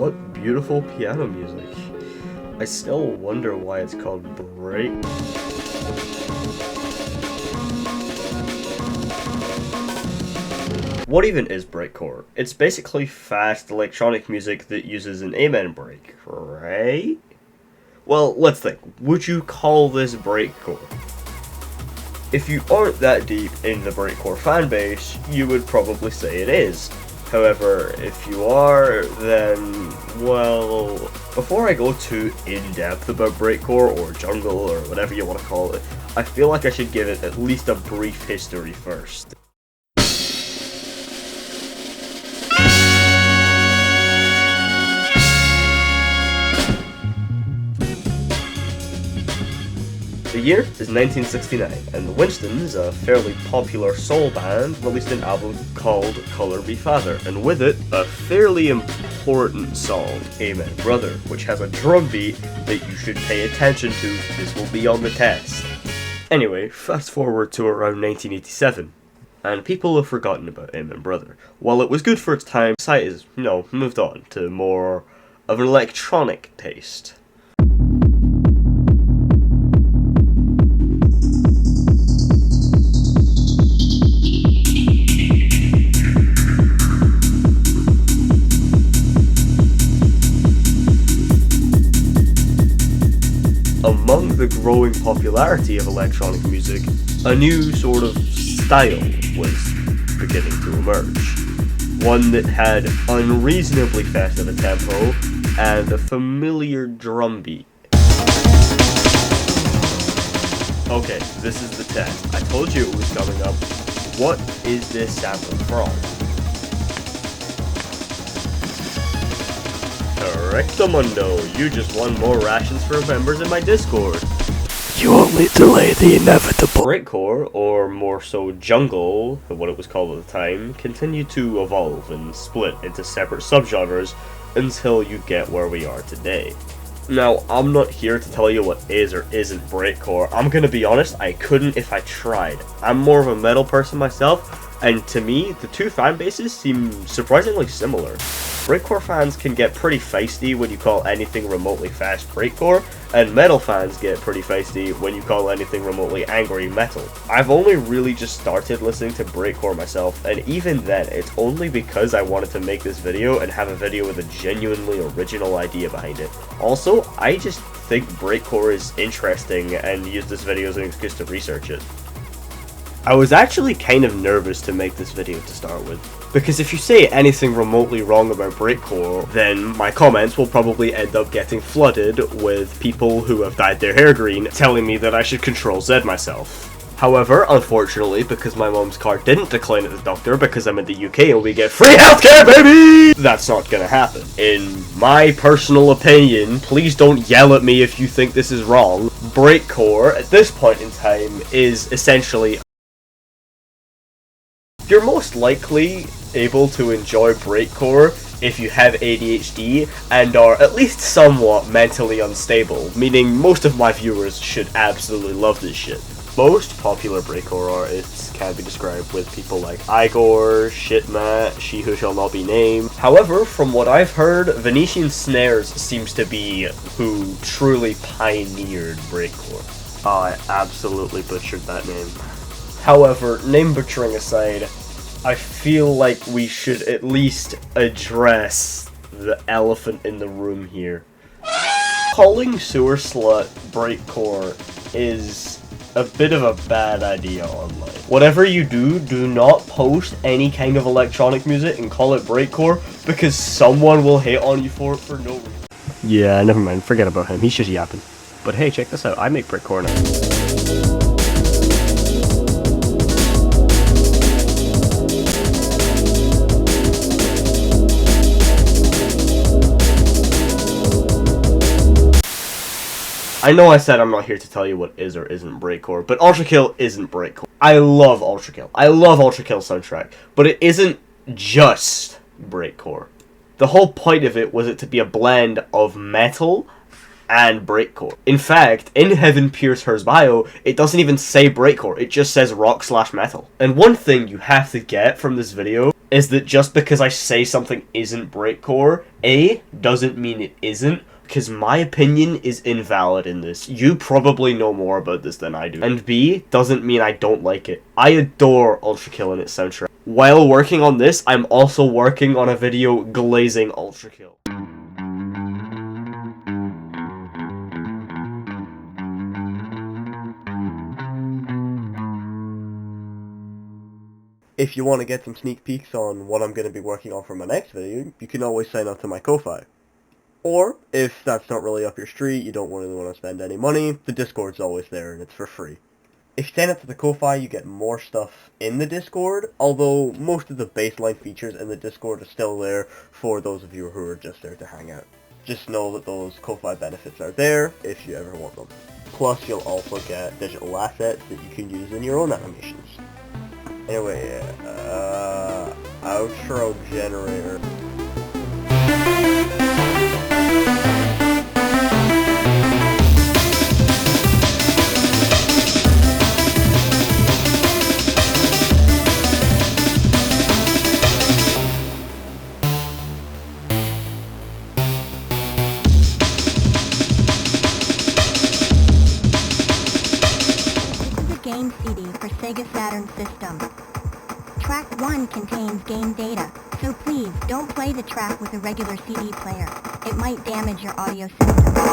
What beautiful piano music. I still wonder why it's called break. What even is breakcore? It's basically fast electronic music that uses an amen break, right? Well, let's think. Would you call this breakcore? If you aren't that deep in the breakcore fanbase, you would probably say it is. However, if you are, then, well, before I go too in-depth about breakcore or jungle or whatever you want to call it, I feel like I should give it at least a brief history first. The year is 1969, and the Winstons, a fairly popular soul band, released an album called Color Me Father, and with it, a fairly important song, Amen Brother, which has a drum beat that you should pay attention to. This will be on the test. Anyway, fast forward to around 1987, and people have forgotten about Amen Brother. While it was good for its time, society has, moved on to more of an electronic taste. Among the growing popularity of electronic music, a new sort of style was beginning to emerge. One that had unreasonably fast of a tempo and a familiar drum beat. Okay, this is the test. I told you it was coming up. What is this sample from? Correctamundo, you just won more rations for members in my Discord. You only delay the inevitable. Breakcore, or more so jungle, what it was called at the time, continued to evolve and split into separate subgenres until you get where we are today. Now, I'm not here to tell you what is or isn't breakcore. I'm gonna be honest, I couldn't if I tried. I'm more of a metal person myself, and to me, the two fan bases seem surprisingly similar. Breakcore fans can get pretty feisty when you call anything remotely fast breakcore, and metal fans get pretty feisty when you call anything remotely angry metal. I've only really just started listening to breakcore myself, and even then, it's only because I wanted to make this video and have a video with a genuinely original idea behind it. Also, I just think breakcore is interesting and use this video as an excuse to research it. I was actually kind of nervous to make this video to start with, because if you say anything remotely wrong about breakcore, then my comments will probably end up getting flooded with people who have dyed their hair green telling me that I should Control-Z myself. However, unfortunately, because my mom's card didn't decline at the doctor because I'm in the UK and we get free healthcare, baby! That's not gonna happen. In my personal opinion, please don't yell at me if you think this is wrong, breakcore, at this point in time, is essentially... You're most likely able to enjoy breakcore if you have ADHD and are at least somewhat mentally unstable, meaning most of my viewers should absolutely love this shit. Most popular breakcore artists can be described with people like Igor, Shitmat, She Who Shall Not Be Named. However, from what I've heard, Venetian Snares seems to be who truly pioneered breakcore. Oh, I absolutely butchered that name. However, name butchering aside, I feel like we should at least address the elephant in the room here. Calling sewerslvt breakcore is a bit of a bad idea online. Whatever you do, do not post any kind of electronic music and call it breakcore, because someone will hate on you for it for no reason. Yeah, never mind, forget about him, he's just yapping. But hey, check this out, I make breakcore now. I know I said I'm not here to tell you what is or isn't breakcore, but Ultra Kill isn't breakcore. I love Ultra Kill. I love Ultra Kill soundtrack, but it isn't just breakcore. The whole point of it was it to be a blend of metal and breakcore. In fact, in Heaven Pierce Her's bio, it doesn't even say breakcore, it just says rock/metal. And one thing you have to get from this video is that just because I say something isn't breakcore, A, doesn't mean it isn't, because my opinion is invalid in this. You probably know more about this than I do. And B, doesn't mean I don't like it. I adore Ultra Kill and its soundtrack. While working on this, I'm also working on a video glazing Ultra Kill. If you want to get some sneak peeks on what I'm going to be working on for my next video, you can always sign up to my Ko-Fi. Or, if that's not really up your street, you don't really want to spend any money, the Discord's always there and it's for free. If you sign up to the Ko-Fi, you get more stuff in the Discord, although most of the baseline features in the Discord are still there for those of you who are just there to hang out. Just know that those Ko-Fi benefits are there if you ever want them. Plus, you'll also get digital assets that you can use in your own animations. Anyway, outro generator. Game CD for Sega Saturn system. Track 1 contains game data, so please don't play the track with a regular CD player. It might damage your audio system.